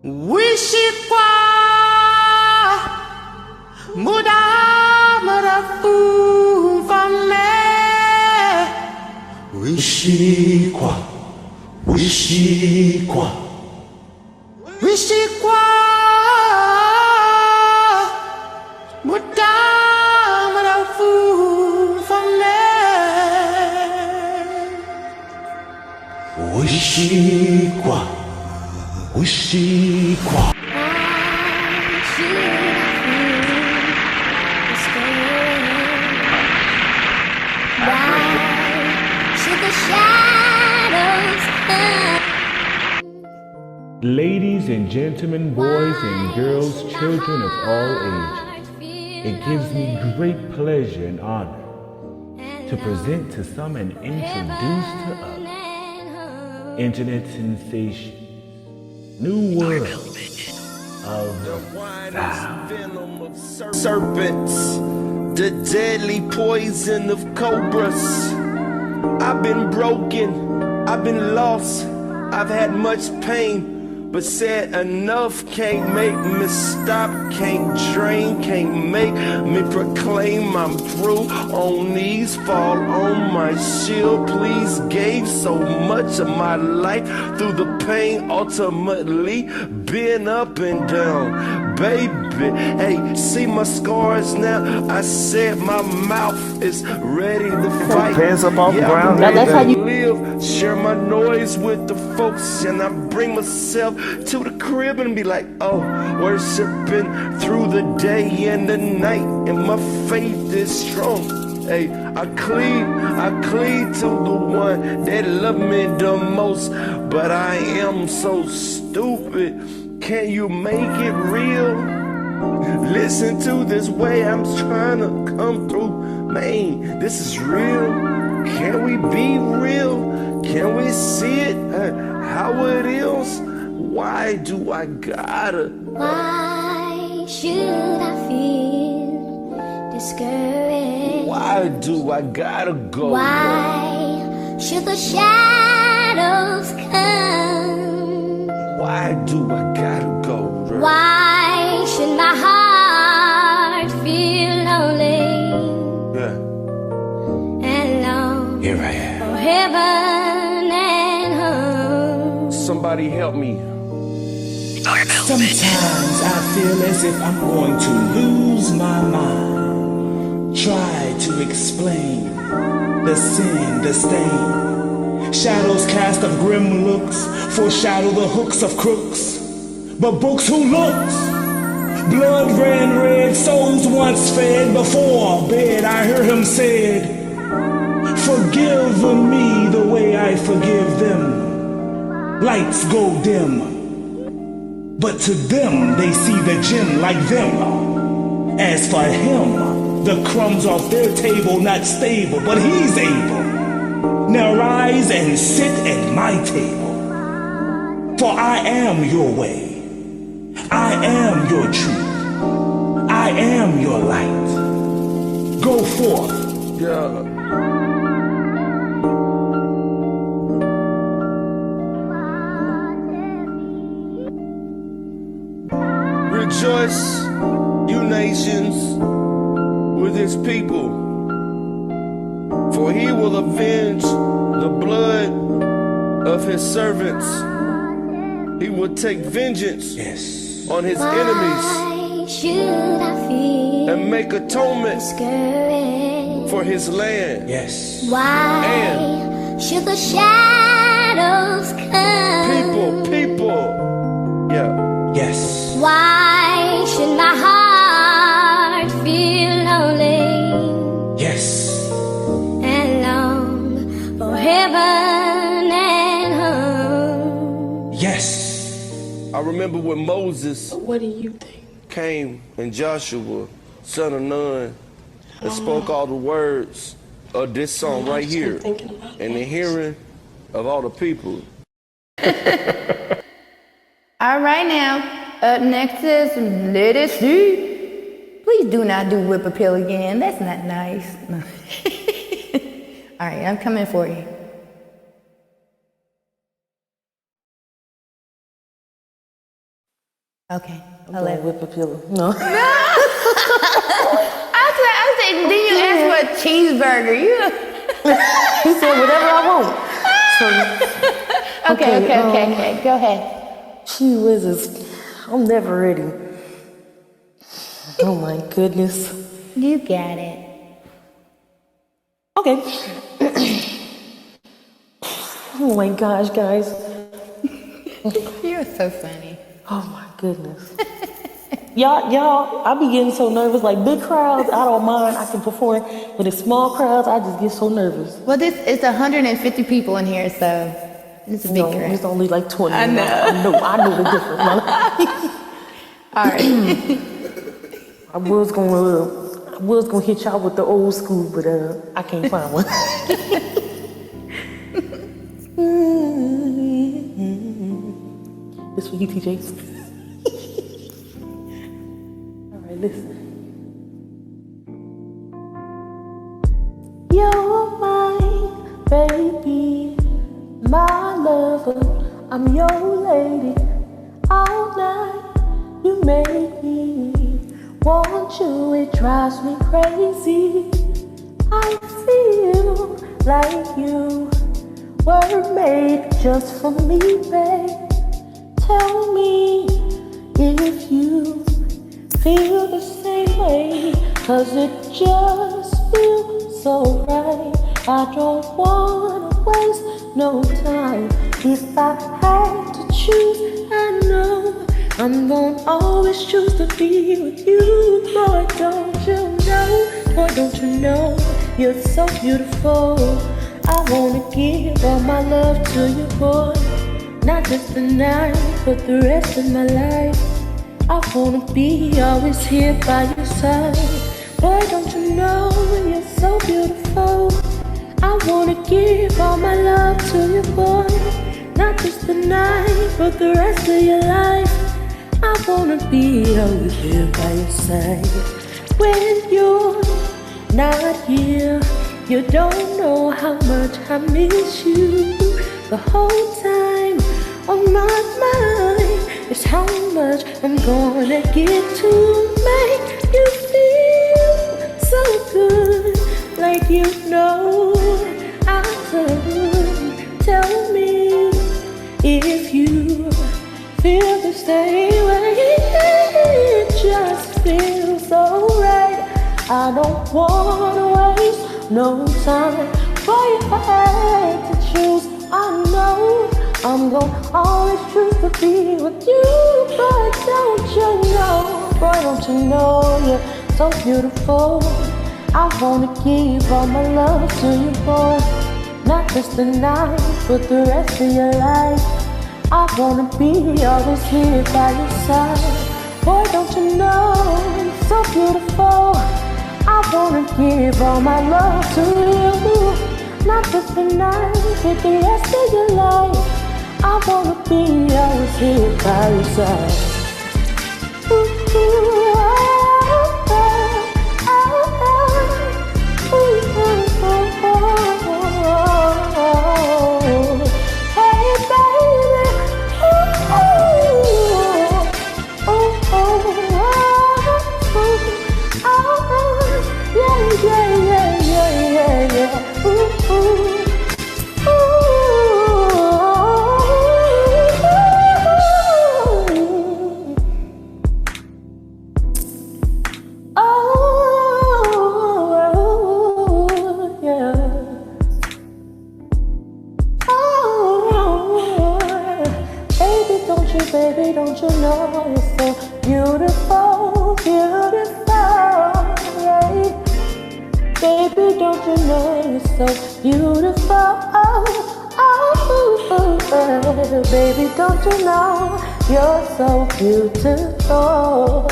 Wishikwa muda marafu fame. Wishikwa, wishikwa, Wishikwa muda marafu fame. wishikwa, wishikwa. Ladies and gentlemen, boys and girls, children of all ages, it gives me great pleasure and honor to present to some and introduce to others internet sensation, new world of sound. Venom of serpents, the deadly poison of cobras. I've been broken, I've been lost, I've had much pain, but said enough can't make me stop, can't drain, can't make me proclaim I'm through. On knees, fall on my shield, please. Gave so much of my life through the pain, ultimately been up and down. Baby, hey, see my scars now. I said my mouth is ready to fight. Hands up off the ground. That's how you live. Share my noise with the folks, and I bring myself to the crib and be like, oh, worshiping through the day and the night, and my faith is strong. Hey, I cleave to the one that loved me the most, but I am so stupid. Can you make it real? Listen to this way I'm trying to come through. Man, this is real. Can we be real? Can we see it how it is? Why do I gotta? Why should I feel discouraged? Why do I gotta go? Why should the shadows come? Why do I gotta go? Bro? Why should my heart feel lonely Yeah. and long Here I am. for heaven and home? Somebody help me. Sometimes I feel as if I'm going to lose my mind. Try to explain the sin, the stain. Shadows cast of grim looks foreshadow the hooks of crooks. But books who looks? Blood ran red, souls once fed. Before bed I hear him said, forgive me the way I forgive them. Lights go dim, but to them they see the gem like them. As for him, the crumbs off their table not stable, but he's able. Now rise and sit at my table. For I am your way, I am your truth, I am your light. Go forth. Yeah. Rejoice, you nations, with his people, for he will avenge the blood of his servants. He will take vengeance on his enemies Why should I feel and make atonement discouraged? for his land. Yes. Why should the shadows come? People, yeah. Yes. Why should my heart feel lonely Yes. and long for heaven and home? Yes. I remember when Moses What do you think? came and Joshua, son of Nun, and spoke all the words of this song right I've just been here thinking about in the hearing of all the people. All right now, up next is Let It See. Please do not do Whip Appeal again. That's not nice. No. All right, I'm coming for you. Okay. I'm doing whip appeal. No. I said, then you asked for a cheeseburger. He said whatever I want. So, Okay. Go ahead. Gee whizzes. I'm never ready. Oh my goodness. You got it. Okay. Oh my gosh, guys. You're so funny. Oh my goodness. Y'all, I be getting so nervous. Like big crowds, I don't mind. I can perform. But in small crowds, I just get so nervous. Well, it's 150 people in here, so it's a big No, crowd. it's only like 20. I know. I know the difference. All right. I was gonna hit y'all with the old school, but I can't find one. This for you, TJ. All right, listen. You're my baby, my lover. I'm your lady. All night you make me want you. It drives me crazy. I feel like you were made just for me, babe. Tell me if you feel the same way, 'cause it just feels so right. I don't wanna waste no time. If I had to choose, I know I'm gonna always choose to be with you. Boy, don't you know, you're so beautiful. I wanna give all my love to you, boy. Not just tonight, but the rest of my life. I wanna be always here by your side. Boy, don't you know you're so beautiful. I wanna give all my love to you, boy. Not just tonight, but the rest of your life. I wanna be always here by your side. When you're not here, you don't know how much I miss you. The whole time on my mind is how much I'm gonna get to make you feel so good. Like you know I could. Tell me if you feel the same way. It just feels so right. I don't wanna waste no time. Boy, if I had to choose, I know I'm gonna always choose to be with you. But don't you know, boy, don't you know you're so beautiful. I wanna give all my love to you, boy. Not just tonight, but the rest of your life. I wanna be always here by your side. Boy, don't you know you're so beautiful. I wanna give all my love to you. Not just tonight, but the rest of your life. I wanna be always here by your side. Ooh, ooh, oh, oh, oh, ooh, oh, oh. Hey, baby, ooh, oh, oh, oh, yeah. Ooh, ooh. Baby, don't you know you're so beautiful, beautiful, yeah. Baby, don't you know you're so beautiful, baby, don't you know you're so beautiful,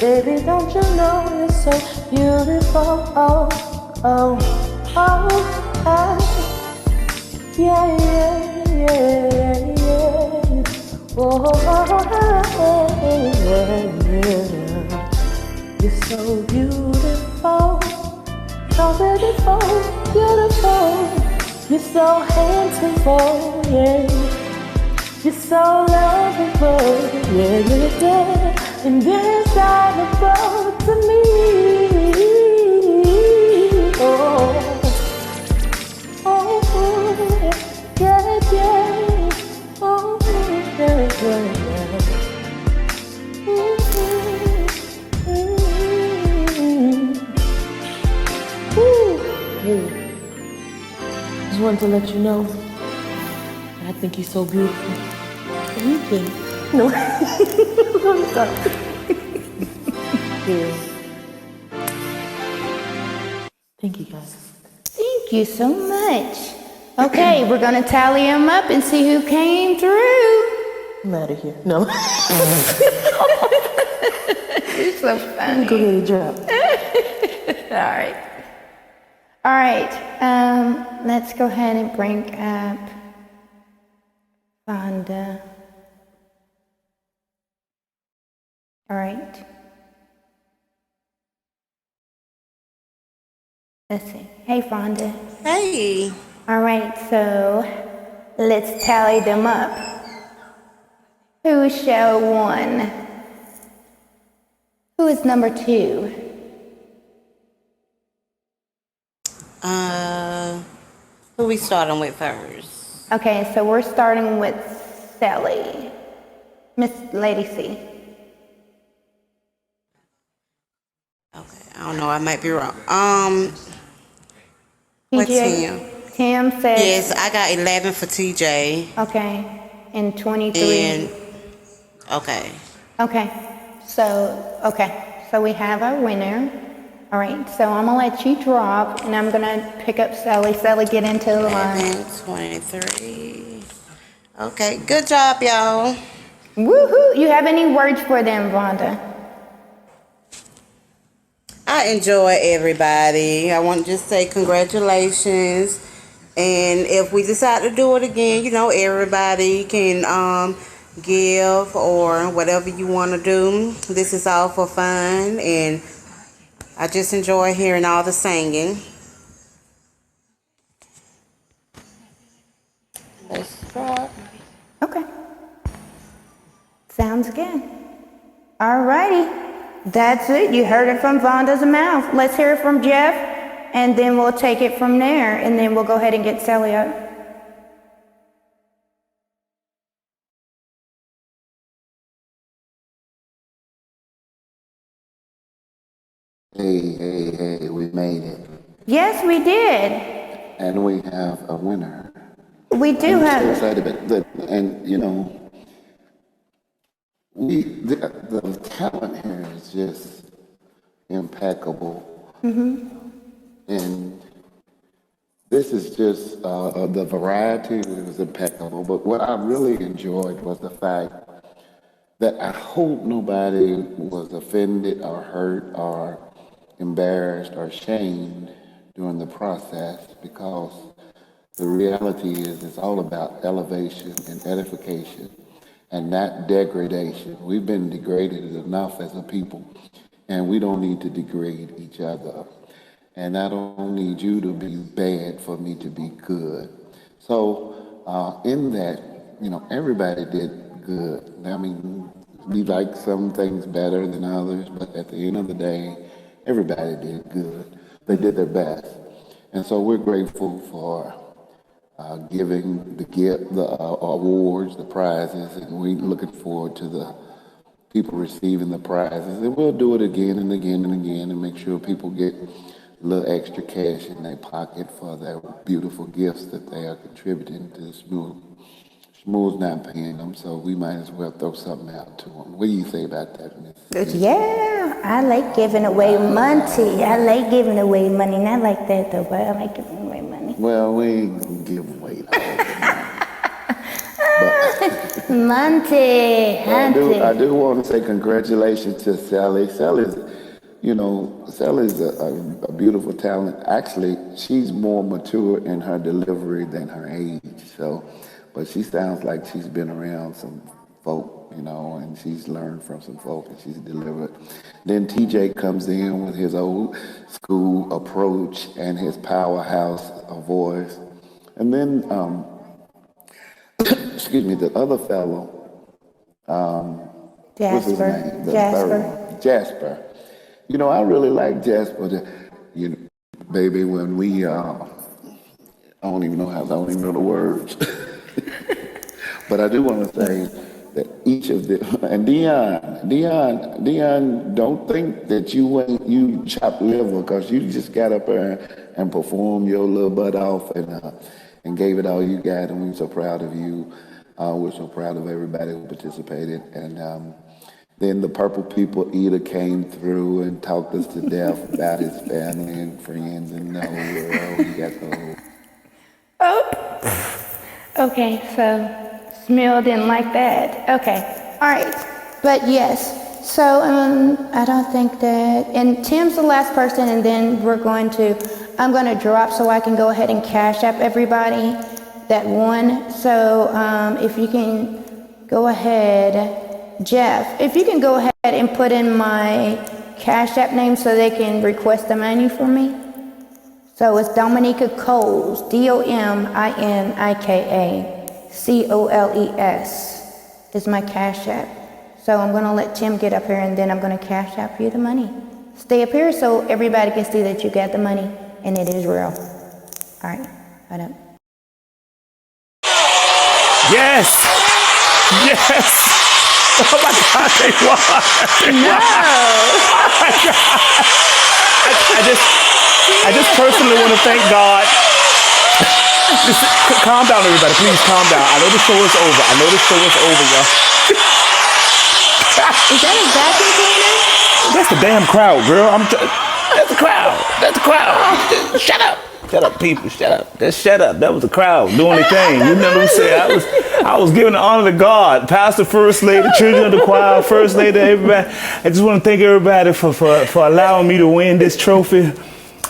baby, don't you know you're so beautiful, yeah. You're so beautiful, so beautiful, beautiful. You're so handsome, yeah. You're so lovable, yeah, indescribable to me. Oh, yeah, yeah. Oh, yeah, yeah. Just wanted to let you know I think you're so beautiful. You can. No. Stop. Yeah. Thank you, guys. Thank you so much. Okay, we're gonna tally them up and see who came through. I'm out of here. No. You're so funny. Go get a job. All right. Let's go ahead and bring up Vonda. All right. Let's see. Hey, Vonda. Hey. All right, so let's tally them up. Who is show 1? Who is number 2? Who we starting with first? Okay, so we're starting with Sally. Miss Lady C. Okay, I don't know, I might be wrong. What's Tim? Tim said... Yes, I got 11 for TJ. Okay, and 23. And, okay. Okay, so we have our winner. All right, so I'm gonna let you drop, and I'm gonna pick up Sally. Sally, get into the line. 11, 23. Okay, good job, y'all. Woohoo! You have any words for them, Vonda? I enjoy everybody. I want to just say congratulations. And if we decide to do it again, you know, everybody can give or whatever you want to do. This is all for fun, and I just enjoy hearing all the singing. Let's start. Okay. Sounds good. All righty. That's it. You heard it from Vonda's mouth. Let's hear it from Jeff, and then we'll take it from there, and then we'll go ahead and get Sally up. Hey, we made it. Yes, we did. And we have a winner. We do I'm have... so excited about that. And, you know, the talent here is just impeccable. Mm-hmm. And this is just, the variety was impeccable. But what I really enjoyed was the fact that I hope nobody was offended or hurt or embarrassed or shamed during the process, because the reality is it's all about elevation and edification and not degradation. We've been degraded enough as a people, and we don't need to degrade each other. And I don't need you to be bad for me to be good. So in that, you know, everybody did good. I mean, we like some things better than others, but at the end of the day, everybody did good. They did their best. And so we're grateful for giving the awards, the prizes, and we're looking forward to the people receiving the prizes. And we'll do it again and again and again and make sure people get a little extra cash in their pocket for their beautiful gifts that they are contributing to Smooth. Smooth's not paying them, so we might as well throw something out to them. What do you say about that, Miss? Yeah, I like giving away money. I like giving away money. Not like that, though, but I like giving away money. Well, we ain't gonna give away all that. Monty. I do want to say congratulations to Sally. Sally's a beautiful talent. Actually, she's more mature in her delivery than her age. But she sounds like she's been around some folk, you know, and she's learned from some folk and she's delivered. Then TJ comes in with his old school approach and his powerhouse voice. And then excuse me, the other fellow, what's his Jasper. name? The Jasper. third one. Jasper. You know, I really like Jasper. You know, baby, when we, I don't even know the words. But I do want to say that each of the, and Dion, don't think that you chopped liver, because you just got up there and performed your little butt off and gave it all you got, and we're so proud of you. We're so proud of everybody who participated. And then the Purple People Eater came through and talked us to death about his family and friends and the whole world. He got the whole. Oh. Okay, so Smil didn't like that. Okay, all right. But yes, so I don't think that, and Tim's the last person, and then I'm going to drop so I can go ahead and cash app everybody that won. So if you can go ahead, Jeff, if you can go ahead and put in my cash app name so they can request the money for me. So it's Dominica Coles, DOMINIKA COLES is my cash app. So I'm going to let Tim get up here, and then I'm going to cash app you the money. Stay up here so everybody can see that you got the money and it is real. All right, hold up. Yes! Yes! Oh my God, they won! No! I just personally want to thank God. Just calm down, everybody. Please calm down. I know the show is over. Y'all. Is that a vacuum cleaner? That's the damn crowd, girl. That's the crowd. Shut up. Shut up, people. Shut up. Just shut up. That was the crowd doing their thing. You know what I'm saying? I was giving the honor to God. Pastor, First Lady, children of the choir, First Lady, everybody. I just want to thank everybody for allowing me to win this trophy.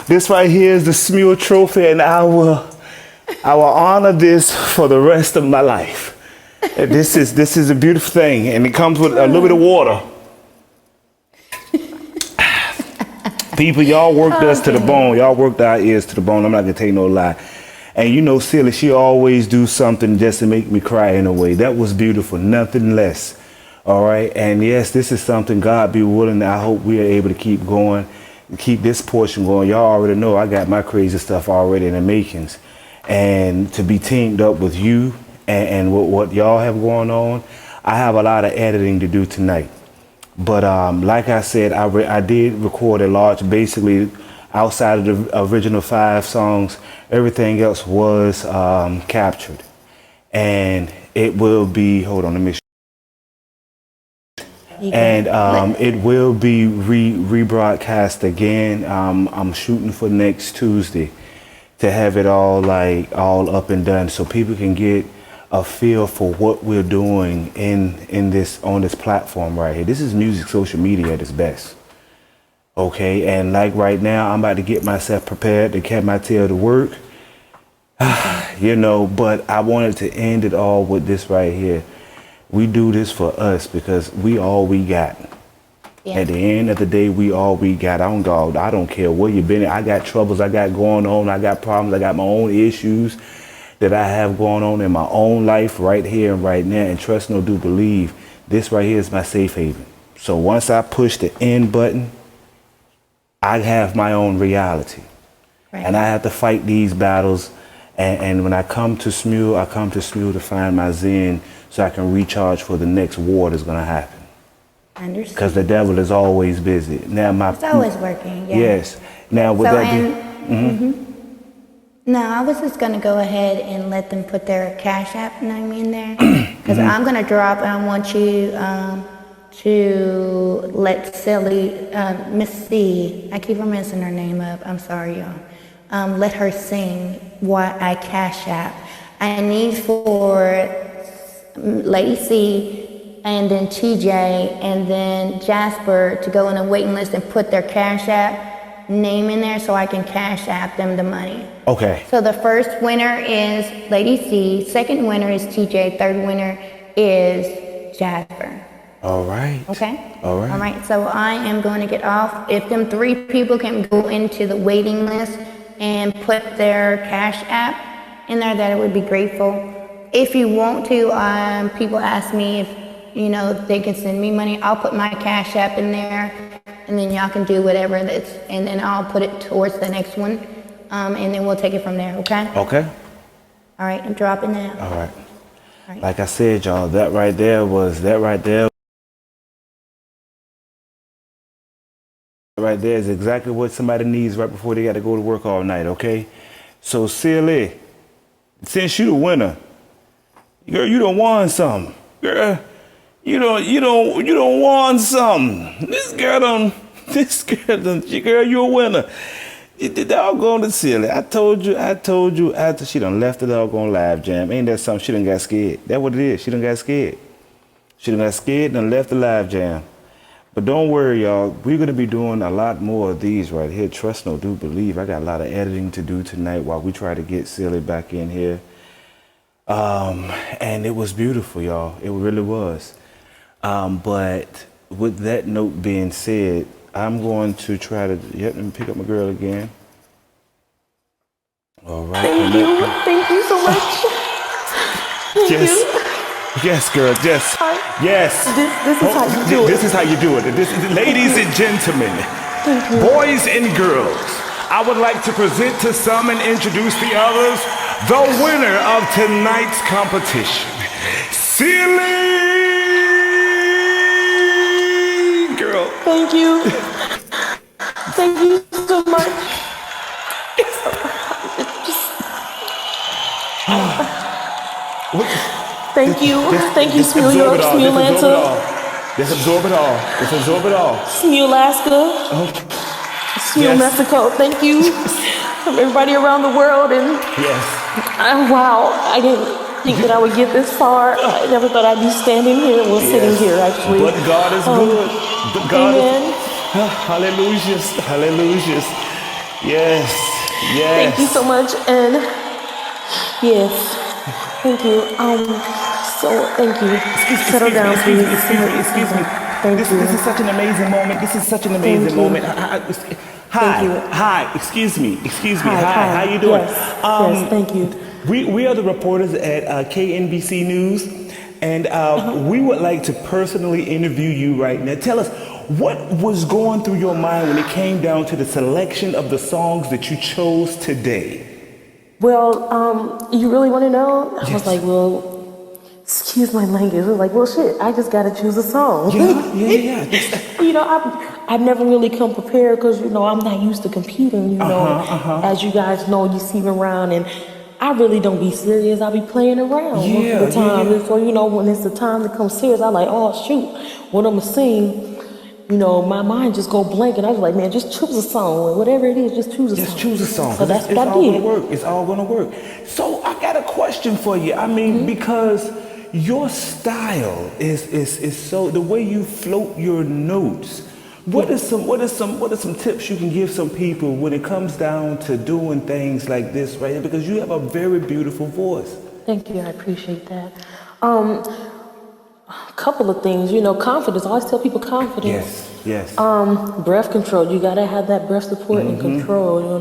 This right here is the Smil Trophy, and I will honor this for the rest of my life. This is a beautiful thing, and it comes with a little bit of water. People, y'all worked us to the bone. Y'all worked our ears to the bone. I'm not gonna tell you no lie. And you know, Silly, she always do something just to make me cry in a way. That was beautiful, nothing less. All right, and yes, this is something, God be willing, I hope we are able to keep going, keep this portion going. Y'all already know I got my crazy stuff already in the makings. And to be teamed up with you and what y'all have going on, I have a lot of editing to do tonight. But like I said, I did record a large, basically outside of the original 5 songs, everything else was captured. And it will be, hold on, let me show you. And it will be rebroadcast again. I'm shooting for next Tuesday to have it all up and done, so people can get a feel for what we're doing on this platform right here. This is music social media at its best. Okay, and like right now, I'm about to get myself prepared to catch my tail to work. You know, but I wanted to end it all with this right here. We do this for us because we all we got. Yeah. At the end of the day, we all we got. I don't care where you've been. I got troubles I got going on. I got problems. I got my own issues that I have going on in my own life right here and right now. And trust, no, do believe, this right here is my safe haven. So once I push the end button, I have my own reality. Right. And I have to fight these battles. And when I come to Smil, I come to Smil to find my zen so I can recharge for the next war that's going to happen. I understand. Because the devil is always busy. Now it's always working, yeah. Yes. Now with No, I was just going to go ahead and let them put their cash app name in there. Because I'm going to drop, and I want you to let Silly, Miss C, I keep on messing her name up, I'm sorry y'all. Let her sing what I cash app. I need for Lady C and then TJ and then Jasper to go on a waiting list and put their cash app name in there so I can cash app them the money. Okay. So the first winner is Lady C, second winner is TJ, third winner is Jasper. All right. Okay? All right. All right, so I am going to get off. If them 3 people can go into the waiting list and put their cash app in there, that I would be grateful. if you want to, people ask me if, if they can send me money. I'll put my Cash App in there, and then y'all can do whatever that's, and then I'll put it towards the next one, and then we'll take it from there, okay? Okay. All right, I'm dropping that. All right. Right. Like I said, y'all, that right there is exactly what somebody needs right before they got to go to work all night, okay? So, Silly, since you the winner, girl, you done won something. Girl, you don't won something. Girl, you a winner. The doggone the Silly. I told you after she done left the doggone live jam. Ain't that something? She done got scared. That's what it is. She done got scared. She done got scared and done left the live jam. But don't worry, y'all. We're going to be doing a lot more of these right here. Trust, no, do believe. I got a lot of editing to do tonight while we try to get Silly back in here. And it was beautiful, y'all. It really was. But with that note being said, I'm going to try to, let me pick up my girl again. All right. Thank you so much. Thank you. Yes, girl, yes. Yes. This is how you do it. This is how you do it. Ladies and gentlemen, boys and girls, I would like to present to some and introduce the others, the winner of tonight's competition, Silly Girl. Thank you. Thank you so much. Thank you. Thank you, Smule York, Smule Atlanta. Just absorb it all. Just absorb it all. Smule Alaska. Smule Mexico. Thank you. From everybody around the world. And wow, I didn't think that I would get this far. I never thought I'd be standing here. Well, sitting here, actually. But God is good. But God amen. Hallelujah. Hallelujah. Yes. Yes. Thank you so much. And yes. Thank you. So thank you. Settle down, please. Excuse me. This is such an amazing moment. This is such an amazing moment. Hi. Excuse me. Hi. How you doing? Yes. Thank you. We are the reporters at KNBC News, and we would like to personally interview you right now. Tell us, what was going through your mind when it came down to the selection of the songs that you chose today? Well, you really want to know? I was like, well, excuse my language. I was like, well, shit, I just got to choose a song. Yeah. I've never really come prepared because, I'm not used to competing, As you guys know, you see me around, and I really don't be serious. I be playing around most of the time. And so, when it's the time to come serious, I'm like, oh, shoot, what I'm going to sing, my mind just go blank, and I was like, man, just choose a song. Whatever it is, just choose a song. Just choose a song. So that's what I did. It's all going to work. So I got a question for you. I mean, because your style is so, the way you float your notes, what are some tips you can give some people when it comes down to doing things like this, right? Because you have a very beautiful voice. Thank you. I appreciate that. A couple of things, confidence. I always tell people confidence. Yes. Breath control. You gotta have that breath support and control.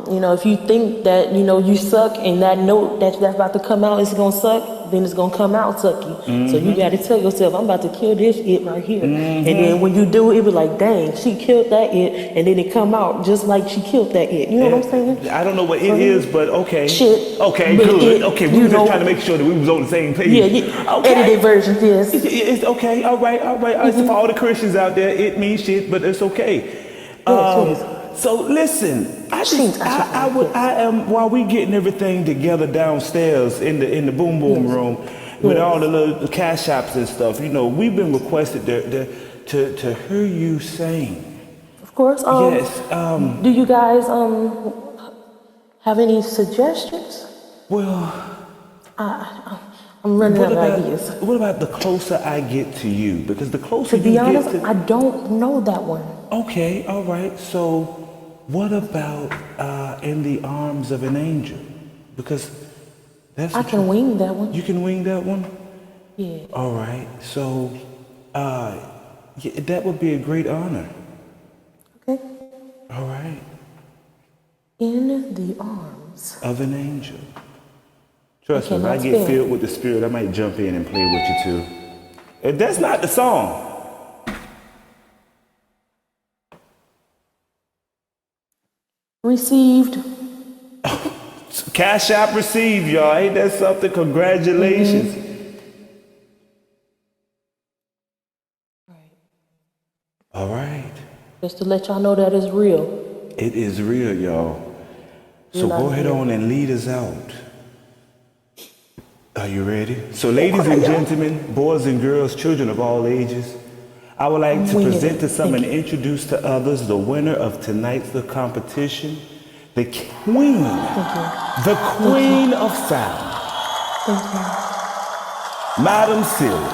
If you think that you suck and that note that's about to come out is gonna suck, then it's gonna come out sucky. So you gotta tell yourself, I'm about to kill this it right here. And then when you do it, be like, dang, she killed that it, and then it come out just like she killed that it. You know what I'm saying? I don't know what it is, but okay. Shit. Okay, but good. Okay, we were just trying to make sure that we was on the same page. Yeah. Okay. Edited version, yes. It's okay. All right. For all the Christians out there, it means shit, but it's okay. So listen, while we getting everything together downstairs in the boom room with all the little cash shops and stuff, we've been requested to hear you sing. Of course. Yes. Do you guys have any suggestions? Well, I'm running out of ideas. What about The Closer I Get to You? Because the closer to be honest, I don't know that one. Okay, all right. So what about In the Arms of an Angel? Because that's I can wing that one. You can wing that one? Yeah. All right. So that would be a great honor. Okay. All right. In the Arms of an Angel. Trust me, if I get filled with the Spirit, I might jump in and play with you too. If that's not the song. Received. Cash App received, y'all. Ain't that something? Congratulations. All right. Just to let y'all know that it's real. It is real, y'all. So go ahead on and lead us out. Are you ready? So ladies and gentlemen, boys and girls, children of all ages, I would like to present to some and introduce to others the winner of tonight's competition, the queen, the queen of sound, Madam Silly.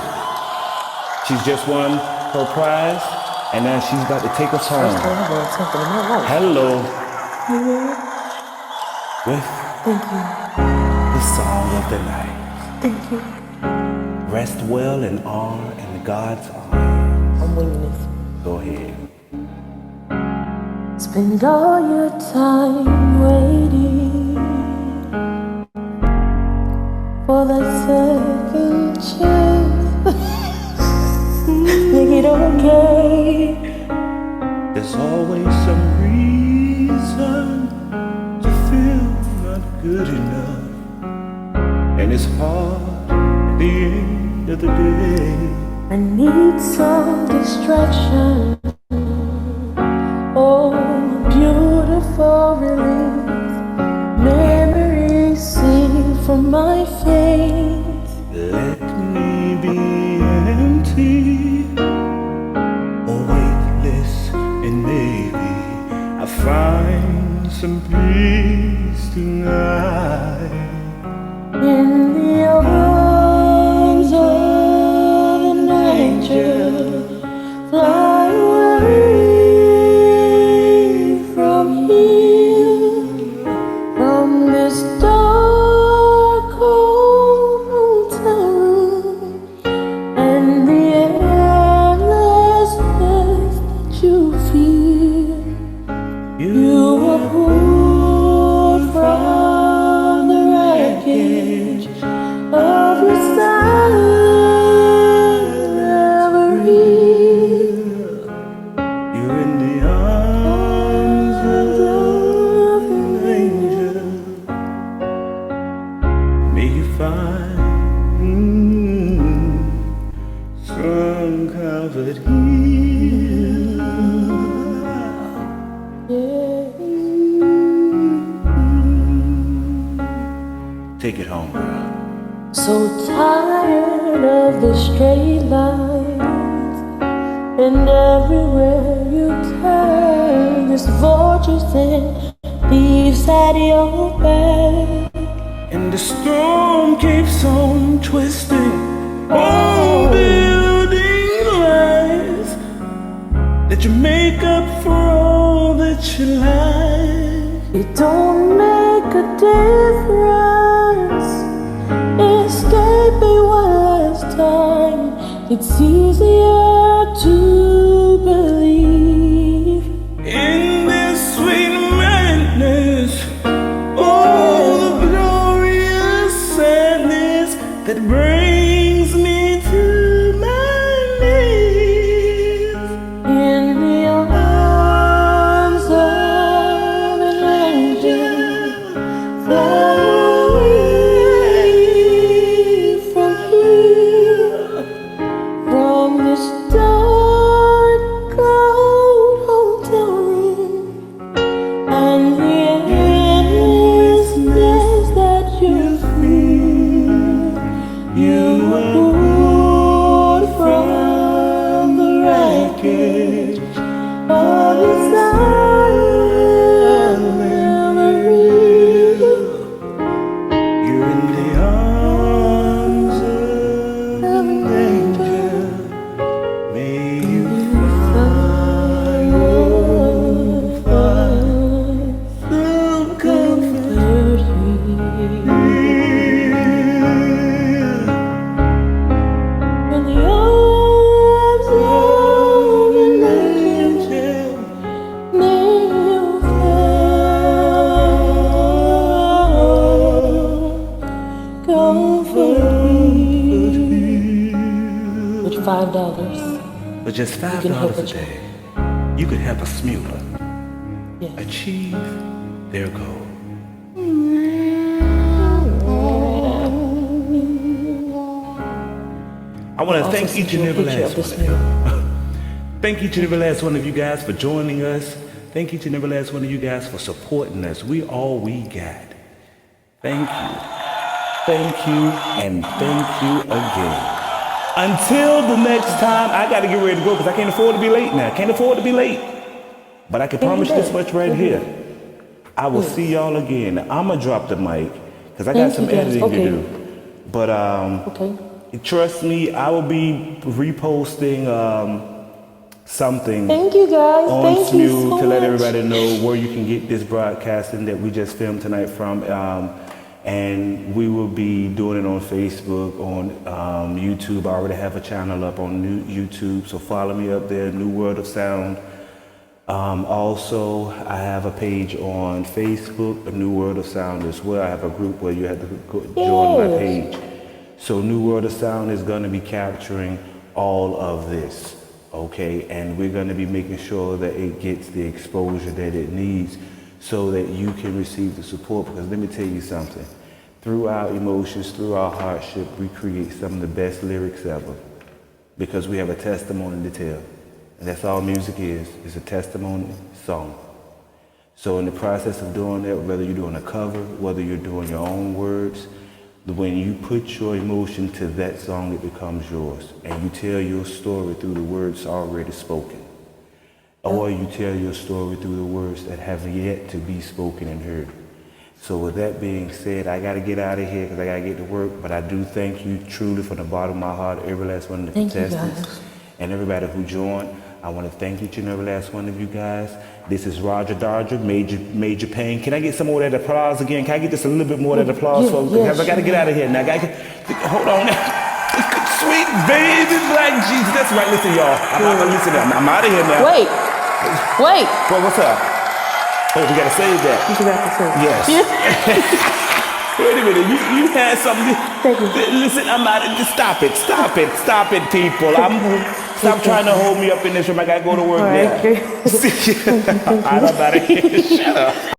She's just won her prize, and now she's about to take us home. Hello. With the song of the night. Thank you. Rest well and honor in God's arms. I'm winging this. Go ahead. Spend all your time waiting for that second chance. Make it okay. There's always some reason to feel not good enough. And it's hard at the end of the day. I need some distraction. Oh, beautiful release. Memories sing from my face. Let me be empty or weightless, and maybe I find some peace tonight. In the arms of an angel, fly away from here, from this dark cold hotel room, and the endlessness that you feel. You were pulled from the wreckage of your You're in the arms of an angel. May you find some comfort here. Take it home, girl. So tired of the straight lines, and everywhere you turn, there's vultures and thieves at your back. And the storm keeps on twisting on building lies that you make up for all that you like. It don't make a difference. Escaping one last time. It's easier to believe in this sweet madness. Oh, the glorious sadness that brings me to my knees. in the arms of an angel. Fly away from here, from this dark cold hotel room, and the endlessness that you feel. You were pulled from the wreckage of desire memories. You're in the arms of an angel. May you find some comfort here. $5. But just You can help $5 a a child. day, you could help a Smuler Yes. achieve their goal. I want to Also thank send each and you a every picture last of this one of you. Thank each and every last one of you guys for joining us. Thank each and every last one of you guys for supporting us. We all we got. Thank you. Thank you and thank you again. Until the next time, I got to get ready to go because I can't afford to be late now. Can't afford to be late. But I can promise you this much right here. I will see y'all again. I'm going to drop the mic because I got Thank some you, guys. editing Okay. to do. But Okay. trust me, I will be reposting something Thank you, guys. on Thank you Smooth so to let much. everybody know where you can get this broadcasting that we just filmed tonight from. And we will be doing it on Facebook, on YouTube. I already have a channel up on YouTube, so follow me up there, New World of Sound. Also, I have a page on Facebook, a New World of Sound as well. I have a group where you have to join my page. So New World of Sound is going to be capturing all of this, okay? And we're going to be making sure that it gets the exposure that it needs so that you can receive the support. Because let me tell you something. Through our emotions, through our hardship, we create some of the best lyrics ever because we have a testimony to tell. And that's all music is a testimony song. So in the process of doing that, whether you're doing a cover, whether you're doing your own words, when you put your emotion to that song, it becomes yours. And you tell your story through the words already spoken. Or you tell your story through the words that have yet to be spoken and heard. So with that being said, I got to get out of here because I got to get to work. But I do thank you truly from the bottom of my heart, every last one of the contestants and everybody who joined. I want to thank each and every last one of you guys. This is Roger Dodger, Major Payne. Can I get some more of that applause again? Can I get just a little bit more of that applause, folks? Because I got to get out of here now. Hold on. Sweet baby black Jesus. That's right. Listen, y'all. I'm out of here now. Wait. Well, what's up? Oh, we got to save that. You forgot to say. Yes. Wait a minute. You had something. Listen, I'm out of here. Stop it, people. Stop trying to hold me up in this room. I got to go to work now. Okay. I'm out of here. Shut up.